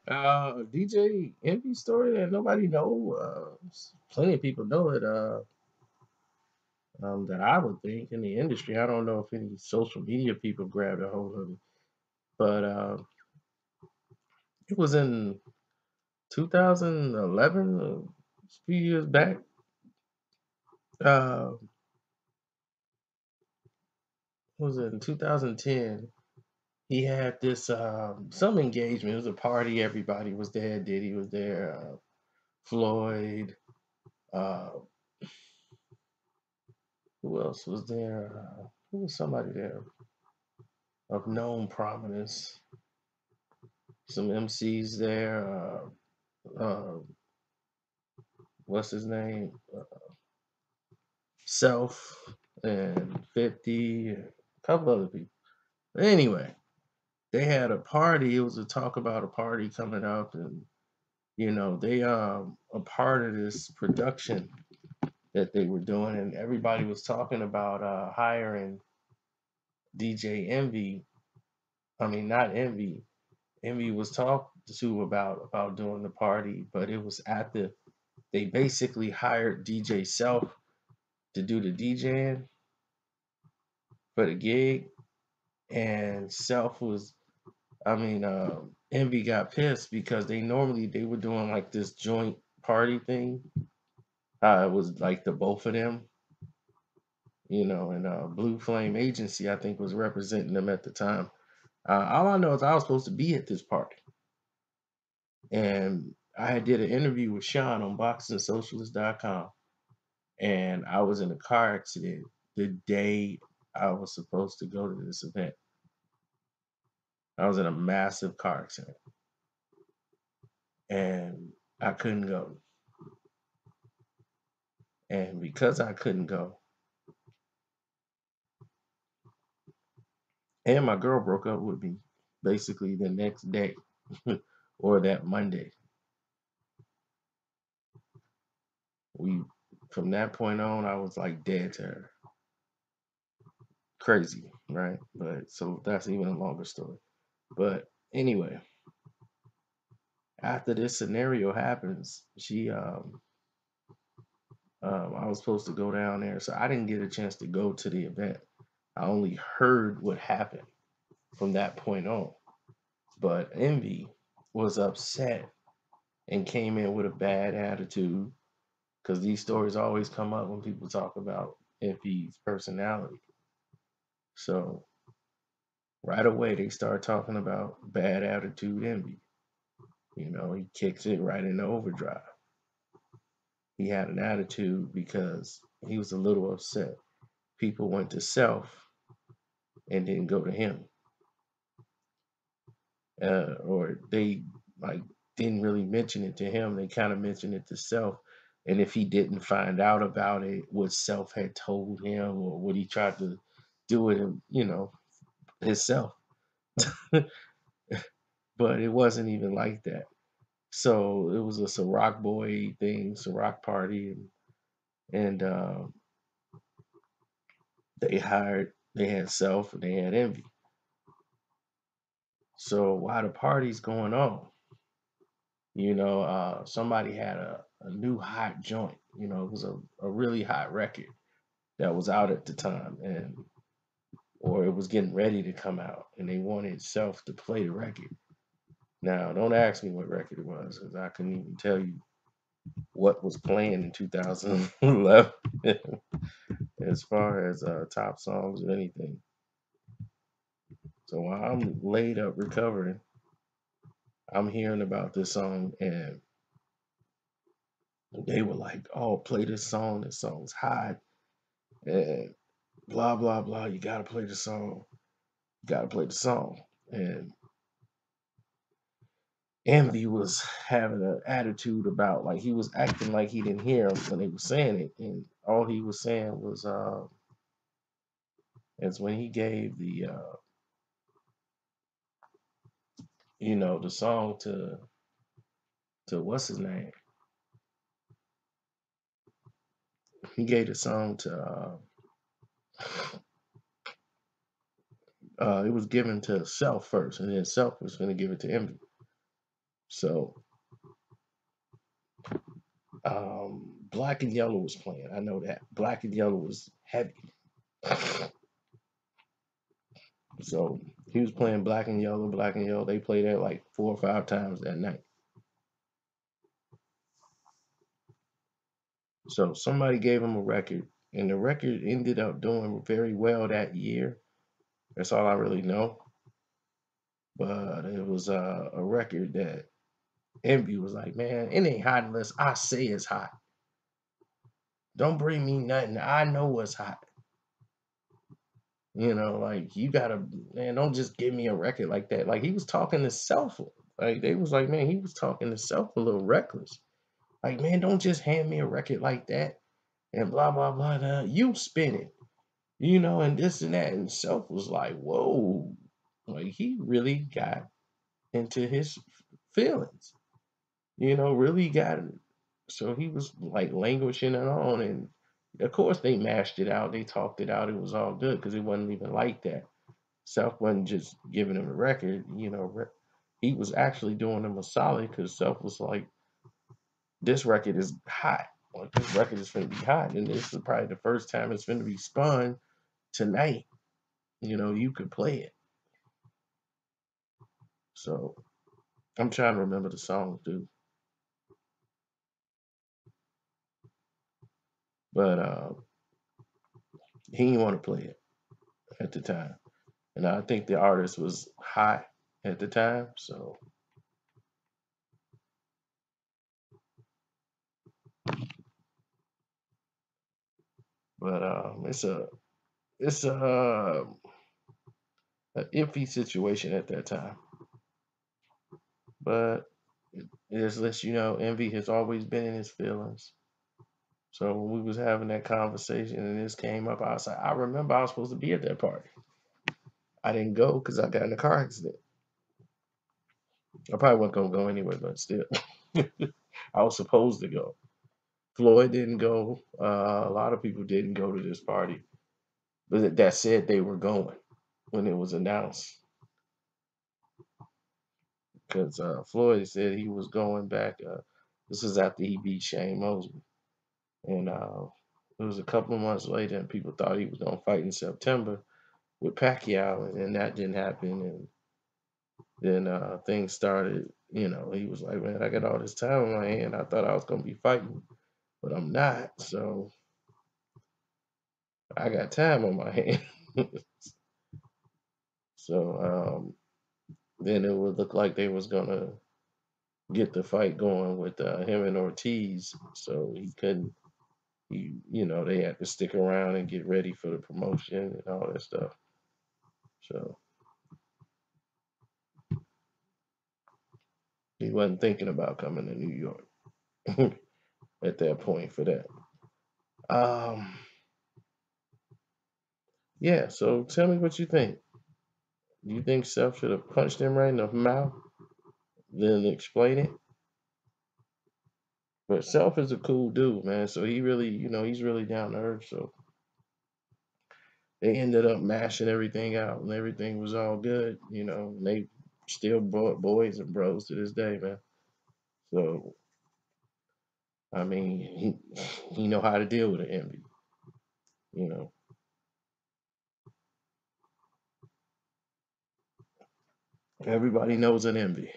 DJ Envy story that nobody know. Plenty of people know it. That I would think in the industry. I don't know if any social media people grabbed a hold of it, but it was in 2011, a few years back. Uh, was it in 2010? He had this some engagement. It was a party. Everybody was there. Diddy was there. Floyd. Uh, who else was there? Who was somebody there of known prominence? Some MCs there. What's his name? Self and 50, and a couple other people. Anyway, they had a party. It was a talk about a party coming up, and they a part of this production that they were doing, and everybody was talking about hiring DJ Envy. I mean, not Envy. Envy was talked to about doing the party, but it was at the they basically hired DJ Self to do the DJing for the gig, and Self was, Envy got pissed because they were doing like this joint party thing. It was like the both of them, and Blue Flame Agency, I think, was representing them at the time. All I know is I was supposed to be at this party, and I had did an interview with Sean on BoxingSocialist.com, and I was in a car accident the day I was supposed to go to this event. I was in a massive car accident, and I couldn't go. And because I couldn't go, and my girl broke up with me basically the next day or that Monday. We From that point on, I was like dead to her. Crazy, right? But so that's even a longer story. But anyway, after this scenario happens, I was supposed to go down there, so I didn't get a chance to go to the event. I only heard what happened from that point on. But Envy was upset and came in with a bad attitude because these stories always come up when people talk about Envy's personality. So right away they start talking about bad attitude Envy. He kicks it right into overdrive. He had an attitude because he was a little upset. People went to Self and didn't go to him, or they like didn't really mention it to him. They kind of mentioned it to Self, and if he didn't find out about it, what Self had told him, or what he tried to do it, himself. But it wasn't even like that. So it was a Ciroc boy thing, Ciroc party, and they had Self and they had Envy. So while the party's going on, somebody had a new hot joint. It was a really hot record that was out at the time, and or it was getting ready to come out, and they wanted Self to play the record. Now, don't ask me what record it was, because I couldn't even tell you what was playing in 2011 as far as top songs or anything. So while I'm laid up recovering, I'm hearing about this song, and they were like, "Oh, play this song. This song's hot." And blah blah blah. You gotta play the song. You gotta play the song. And Envy was having an attitude about, like, he was acting like he didn't hear him when they were saying it, and all he was saying was is when he gave the song to what's his name. He gave the song to it was given to Self first, and then Self was going to give it to Envy. So Black and Yellow was playing. I know that. Black and Yellow was heavy. So he was playing Black and Yellow, Black and Yellow. They played that like 4 or 5 times that night. So somebody gave him a record, and the record ended up doing very well that year. That's all I really know. But it was a record that Envy was like, man, it ain't hot unless I say it's hot. Don't bring me nothing. I know what's hot. Like you gotta, man, don't just give me a record like that. Like he was talking to self. Like they was like, man, he was talking to self a little reckless. Like, man, don't just hand me a record like that and blah blah blah. You spin it, and this and that. And self was like, whoa, like he really got into his feelings. Really got it. So he was like languishing and on, and of course they mashed it out. They talked it out. It was all good because it wasn't even like that. Self wasn't just giving him a record, he was actually doing him a solid because Self was like, this record is hot. Like, this record is going to be hot. And this is probably the first time it's going to be spun tonight. You could play it. So I'm trying to remember the song, dude. But he didn't want to play it at the time. And I think the artist was hot at the time. So, but it's a an iffy situation at that time. But it just lets you know Envy has always been in his feelings. So when we was having that conversation and this came up, I was like, I remember I was supposed to be at that party. I didn't go because I got in a car accident. I probably wasn't gonna go anyway, but still, I was supposed to go. Floyd didn't go. A lot of people didn't go to this party, but that said they were going when it was announced. Because Floyd said he was going back. This is after he beat Shane Mosby, and it was a couple of months later, and people thought he was gonna fight in September with Pacquiao, and that didn't happen. And then things started. He was like, "Man, I got all this time on my hand. I thought I was gonna be fighting, but I'm not. So I got time on my hand." So then it would look like they was gonna get the fight going with him and Ortiz. So he couldn't. They had to stick around and get ready for the promotion and all that stuff. So he wasn't thinking about coming to New York at that point for that. Um, yeah. So tell me what you think. Do you think Self should have punched him right in the mouth, then explain it? But Self is a cool dude, man. So he really, he's really down to earth. So they ended up mashing everything out, and everything was all good. And they still boys and bros to this day, man. So I mean, he know how to deal with an envy. You know, everybody knows an envy.